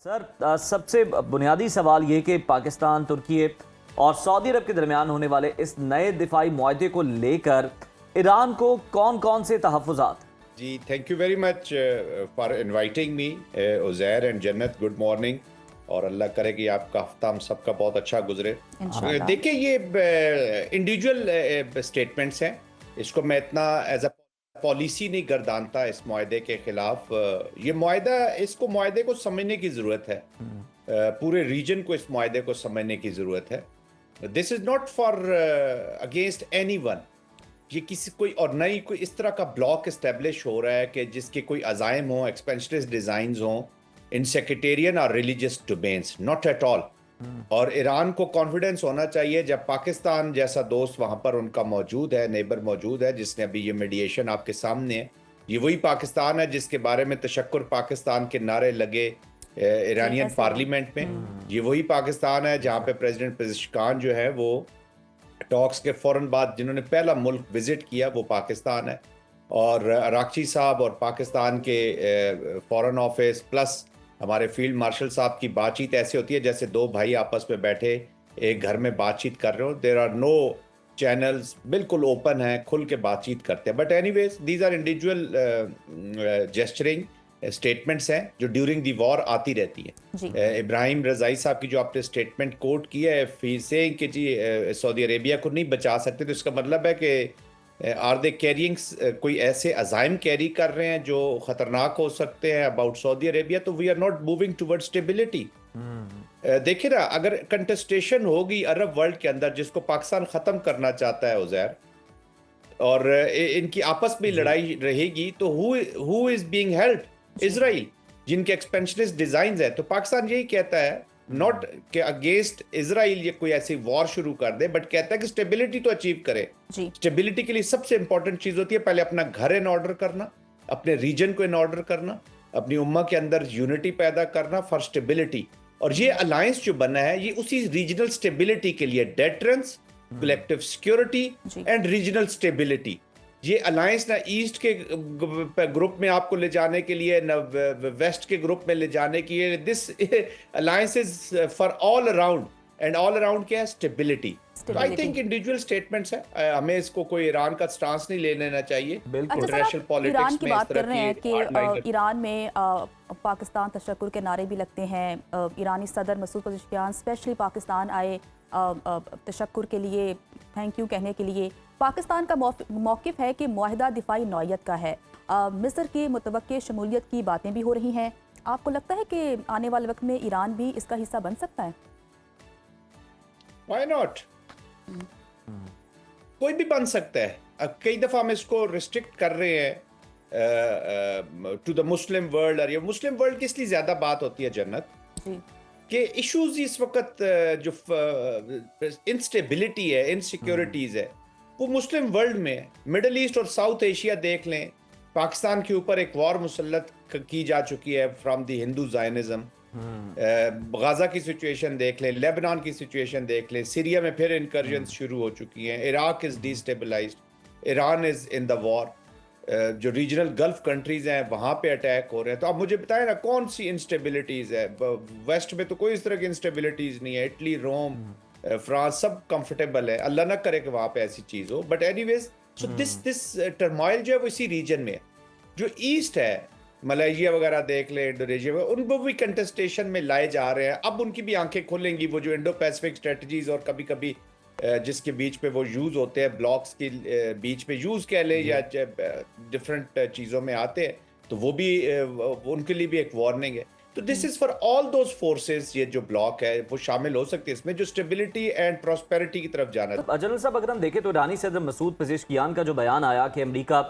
Sir सबसे बुनियादी सवाल ये कि पाकिस्तान, तुर्की और सऊदी अरब के दरमियान होने वाले इस नए दिफाई मुआहदे को लेकर ईरान को कौन कौन से तहफ़्फ़ुज़ात? जी, thank you very much for inviting me Uzair and Jannat. Good morning और अल्लाह करे कि आपका हफ्ता हम सबका बहुत अच्छा गुजरे। देखिए, ये इंडिविजुअल स्टेटमेंट्स हैं, इसको मैं इतना एज अ पॉलिसी नहीं गर्दानता इस मुआहदे के खिलाफ। ये मुआहदा, इसको मुआहदे को समझने की ज़रूरत है। पूरे रीजन को इस मुआहदे को समझने की ज़रूरत है। This is not for against any one. ये किसी कोई और नई कोई इस तरह का ब्लॉक इस्टेब्लिश हो रहा है कि जिसके कोई अजाइम हो, एक्सपेंशनिस्ट डिजाइन्स हों इन सेक्रेटेरियन और religious domains, not at all. और ईरान को कॉन्फिडेंस होना चाहिए जब पाकिस्तान जैसा दोस्त वहां पर उनका मौजूद है, नेबर मौजूद है, जिसने अभी ये मीडिएशन आपके सामने है। ये वही पाकिस्तान है जिसके बारे में तशक्कुर पाकिस्तान के नारे लगे ईरानियन पार्लियामेंट में। ये वही पाकिस्तान है जहाँ पे प्रेसिडेंट पेज़ेश्कियान जो है वो टॉक्स के फौरन बाद जिन्होंने पहला मुल्क विजिट किया वो पाकिस्तान है। और अराक्ची साहब और पाकिस्तान के फॉरेन ऑफिस प्लस हमारे फील्ड मार्शल साहब की बातचीत ऐसे होती है जैसे दो भाई आपस में बैठे एक घर में बातचीत कर रहे हो। देयर आर नो चैनल्स, बिल्कुल ओपन है, खुल के बातचीत करते हैं। But anyways these are individual gesturing statements हैं जो ड्यूरिंग दी वॉर आती रहती है। इब्राहिम रजाई साहब की जो आपने स्टेटमेंट कोट किया है से कि जी सऊदी अरेबिया को नहीं बचा सकते, तो इसका मतलब है कि आर दे कैरिंग कोई ऐसे अजाइम कैरी कर रहे हैं जो खतरनाक हो सकते हैं अबाउट सऊदी अरेबिया। तो we are not moving toward stability. देखिए ना, अगर कंटेस्टेशन होगी अरब वर्ल्ड के अंदर जिसको पाकिस्तान खत्म करना चाहता है उज़ैर, और इनकी आपस में लड़ाई रहेगी, तो who is being helped? Israel, जिनके एक्सपेंशनिस्ट डिजाइन है। तो पाकिस्तान यही कहता है नॉट के अगेंस्ट इजराइल ये कोई ऐसी वॉर शुरू कर दे, बट कहता है कि स्टेबिलिटी तो अचीव करे। स्टेबिलिटी के लिए सबसे इंपॉर्टेंट चीज होती है पहले अपना घर इन ऑर्डर करना, अपने रीजन को इन ऑर्डर करना, अपनी उम्मा के अंदर यूनिटी पैदा करना फॉर स्टेबिलिटी। और ये अलायंस जो बना है ये उसी रीजनल स्टेबिलिटी के लिए, deterrence, collective security and regional stability. ये अलायंस ना ईस्ट के ग्रुप में आपको ले जाने के लिए, ना वेस्ट के ग्रुप में ले जाने के लिए। This alliance is for all around, and all around क्या है? स्टेबिलिटी। तो आई थिंक इंडिविजुअल स्टेटमेंट्स है, हमें इसको कोई ईरान का स्टांस नहीं ले लेना चाहिए। इंटरनेशनल पॉलिटिक्स ईरान की बात कर रहे हैं कि ईरान में पाकिस्तान तशक्कुर के नारे भी लगते हैं। ईरानी सदर मसूद पेज़ेश्कियान स्पेशली पाकिस्तान आए तशक्कुर के लिए, थैंक यू कहने के लिए। पाकिस्तान का मौक़िफ़ है कि मुआहदा दिफाई नौइयत का है। मिस्र की मुतवक्किल शमूलियत की बातें भी हो रही हैं। आपको लगता है कि आने वाले वक्त में ईरान भी इसका हिस्सा बन सकता है? Why not? कोई भी बन सकता है। कई दफा हम इसको रिस्ट्रिक्ट कर रहे हैं टू द मुस्लिम वर्ल्ड। और ये मुस्लिम वर्ल्ड की इसलिए ज्यादा बात होती है जन्नत कि इश्यूज इस वक्त जो इंस्टेबिलिटी है, इनसिक्योरिटीज है, वो मुस्लिम वर्ल्ड में है। मिडल ईस्ट और साउथ एशिया देख लें, पाकिस्तान के ऊपर एक वॉर मुसल्लत की जा चुकी है from the Hindu Zionism. Gaza की सिचुएशन देख लें, लेबनान की सिचुएशन देख लें, सीरिया में फिर इनकर्जन शुरू हो चुकी हैं, Iraq is destabilized, Iran is in the war, जो रीजनल गल्फ कंट्रीज हैं वहां पे अटैक हो रहे हैं। तो आप मुझे बताएं ना कौन सी इंस्टेबिलिटीज है? वेस्ट में तो कोई इस तरह की इंस्टेबिलिटीज नहीं है। इटली, रोम, फ्रांस सब कंफर्टेबल है। अल्लाह ना करे कि वहां पे ऐसी चीज हो। But anyways, so this turmoil जो है वो इसी रीजन में है। जो ईस्ट है, मलेशिया वगैरह देख ले, इंडोनेशिया में, उनको भी कंटेस्टेशन में लाए जा रहे हैं। अब उनकी भी आंखें खुलेंगी, वो जो इंडो पैसिफिक स्ट्रेटजीज और कभी कभी जिसके बीच पे वो यूज होते हैं, ब्लॉक्स के बीच पे यूज कह ले या डिफरेंट चीजों में आते हैं, तो वो भी उनके लिए भी एक वार्निंग है। तो this is for all those forces. ये जो ब्लॉक है वो शामिल हो सकते हैं इसमें, जो स्टेबिलिटी एंड प्रॉस्पेरिटी की तरफ जाना है। जनरल साहब, अगर हम देखें तो ईरानी सदर मसूद पेज़ेश्कियान का जो बयान आया कि अमेरिका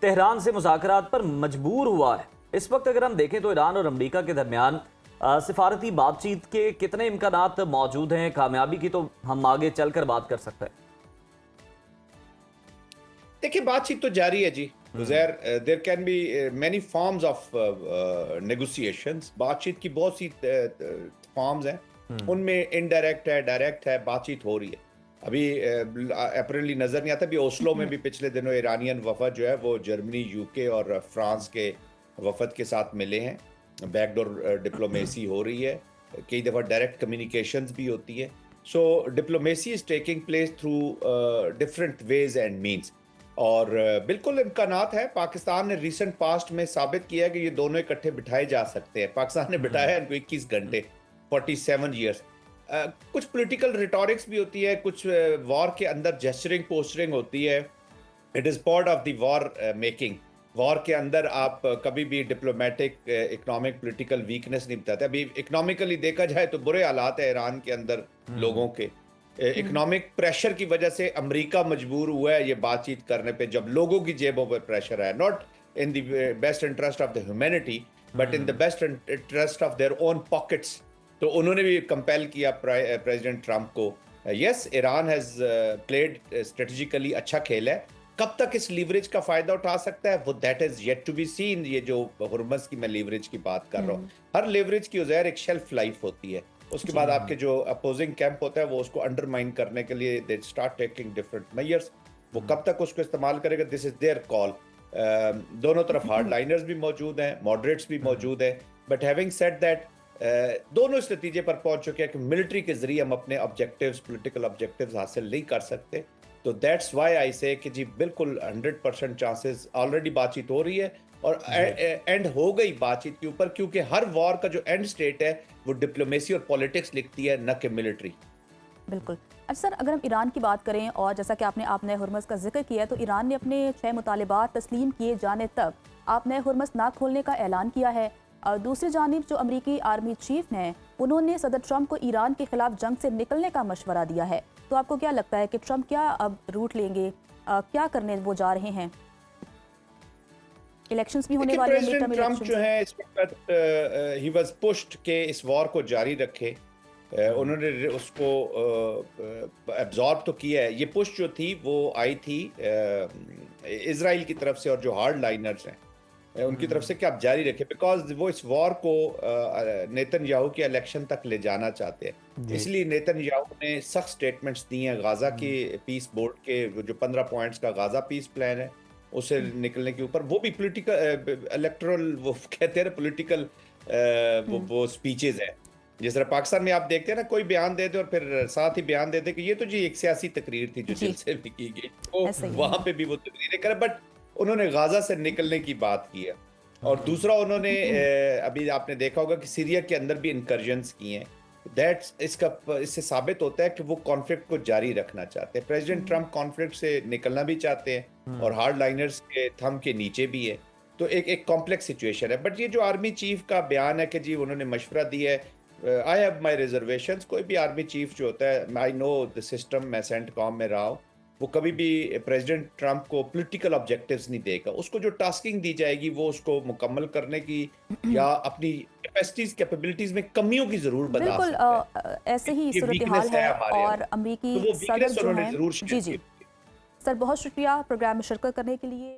तेहरान से मुज़ाकरात पर मजबूर हुआ है, इस वक्त अगर हम देखें तो ईरान और अमेरिका के दरमियान सिफारती बातचीत के कितने इम्कानात मौजूद हैं? कामयाबी की तो हम आगे चलकर बात कर सकते हैं। देखिए, बातचीत तो जारी है जी Uzair. There can be many forms of negotiations. बातचीत की बहुत सी फॉर्म्स हैं, उनमें इनडायरेक्ट है, डायरेक्ट है, बातचीत हो रही है। अभी अप्रैली नजर नहीं आता। अभी ओस्लो में भी पिछले दिनों ईरानियन वफद जो है वो जर्मनी, यूके और फ्रांस के वफद के साथ मिले हैं। बैकडोर डिप्लोमेसी हो रही है, कई दफ़ा डायरेक्ट कम्युनिकेशंस भी होती है। So diplomacy is taking place through different ways and means, और बिल्कुल इम्कानात है। पाकिस्तान ने रिसेंट पास्ट में साबित किया कि ये दोनों इकट्ठे बिठाए जा सकते हैं। पाकिस्तान ने बिठाया है इनको 21 घंटे, 47 ईयर्स। कुछ पॉलिटिकल रिटॉरिक्स भी होती है, कुछ वॉर के अंदर जेस्चरिंग पोस्चरिंग होती है। It is part of the war making. War के अंदर आप कभी भी डिप्लोमेटिक, इकोनॉमिक, पॉलिटिकल वीकनेस नहीं बताते। अभी इकोनॉमिकली देखा जाए तो बुरे हालात है ईरान के अंदर लोगों के। इकोनॉमिक प्रेशर की वजह से अमेरिका मजबूर हुआ है ये बातचीत करने पे, जब लोगों की जेबों पर प्रेशर है। Not in the best interest of the humanity, but in the best interest of their own pockets. तो उन्होंने भी कंपेल किया प्रेसिडेंट ट्रंप को। Yes, Iran has played strategically अच्छा खेल है। कब तक इस लीवरेज का फायदा उठा सकता है वो that is yet to be seen. ये जो हुर्मस की मैं लीवरेज की बात कर रहा हूँ, हर लीवरेज की उज़ैर एक शेल्फ लाइफ होती है। उसके बाद आपके जो अपोजिंग कैंप होता है वो उसको अंडरमाइन करने के लिए they start taking different measures. वो कब तक उसको इस्तेमाल करेगा, दिस इज देयर कॉल। दोनों तरफ हार्ड लाइनर्स भी मौजूद हैं, मॉडरेट्स भी मौजूद हैं, बट हैविंग सेड दैट दोनों इस नतीजे पर पहुंच चुके हैं कि मिलिट्री के जरिए हम अपने ऑब्जेक्टिव्स, पॉलिटिकल ऑब्जेक्टिव्स हासिल नहीं कर सकते। तो दैट्स व्हाई आई से कि जी बिल्कुल 100% चांसेस, ऑलरेडी बातचीत हो रही है और एंड हो गई बातचीत के ऊपर, क्योंकि हर वॉर का जो एंड स्टेट है वो डिप्लोमेसी और पॉलिटिक्स लिखती है, न कि मिलिट्री। बिल्कुल। अच्छा सर, अगर हम ईरान की बात करें और जैसा कि आपने हुर्मस का जिक्र किया, तो ईरान ने अपने 6 मुतालिबात तस्लीम किए जाने तक आपने हुर्मस ना खोलने का ऐलान किया है। दूसरी जानिब जो अमरीकी आर्मी चीफ हैं, उन्होंने सदर ट्रंप को ईरान के खिलाफ जंग से निकलने का मशवरा दिया है। तो आपको क्या लगता है कि ट्रंप क्या अब रूट लेंगे, क्या करने वो जा रहे हैं? इलेक्शंस भी होने वाले हैं, प्रेसिडेंट ट्रंप जो है इस वक्त ही वाज पुश्ड के इस वॉर को जारी रखे। उन्होंने उसको एब्जॉर्ब तो किया है। ये पुश जो थी वो आई थी इजराइल की तरफ से, और जो हार्ड लाइनर्स हैं उनकी तरफ से कि आप जारी रखें, बिकॉज वो इस वॉर को नेतन्याहू के इलेक्शन तक ले जाना चाहते हैं। इसलिए नेतन्याहू ने सख्त स्टेटमेंट्स दी हैं गाजा के पीस बोर्ड के, जो 15 पॉइंट्स का गाजा पीस प्लान है उससे निकलने के ऊपर। वो भी पॉलिटिकल इलेक्टोरल, वो कहते हैं पॉलिटिकल, वो स्पीचेस है। जिस तरह पाकिस्तान में आप देखते हैं ना, कोई बयान देते और फिर साथ ही बयान देते कि ये तो जी एक सियासी तकरीर थी जो जलसे में की गई, तो वहां पे भी वो तकरीरें करें, बट उन्होंने गाजा से निकलने की बात की है। और दूसरा उन्होंने अभी आपने देखा होगा कि सीरिया के अंदर भी इनकर्जन्स किए हैं। दैट्स इससे साबित होता है कि वो कॉन्फ्लिक्ट को जारी रखना चाहते हैं। प्रेसिडेंट ट्रंप कॉन्फ्लिक्ट से निकलना भी चाहते हैं और हार्ड लाइनर्स के थंब के नीचे भी है। तो एक कॉम्प्लेक्स सिचुएशन है। बट ये जो आर्मी चीफ का बयान है कि जी उन्होंने मशवरा दिया है, आई हैव माई रिजर्वेशंस। कोई भी आर्मी चीफ जो होता है, आई नो द सिस्टम, मैं सेंटकॉम में रहा हूँ, वो कभी भी प्रेसिडेंट ट्रंप को पॉलिटिकल ऑब्जेक्टिव्स नहीं देगा। उसको जो टास्किंग दी जाएगी वो उसको मुकम्मल करने की या अपनी कैपेसिटीज, कैपेबिलिटीज में कमियों की जरूर बता सकता है। ऐसे ही सूरत हाल है। और अमेरिकी सदर जो हैं, जी सर, बहुत शुक्रिया प्रोग्राम में शिरकत करने के लिए।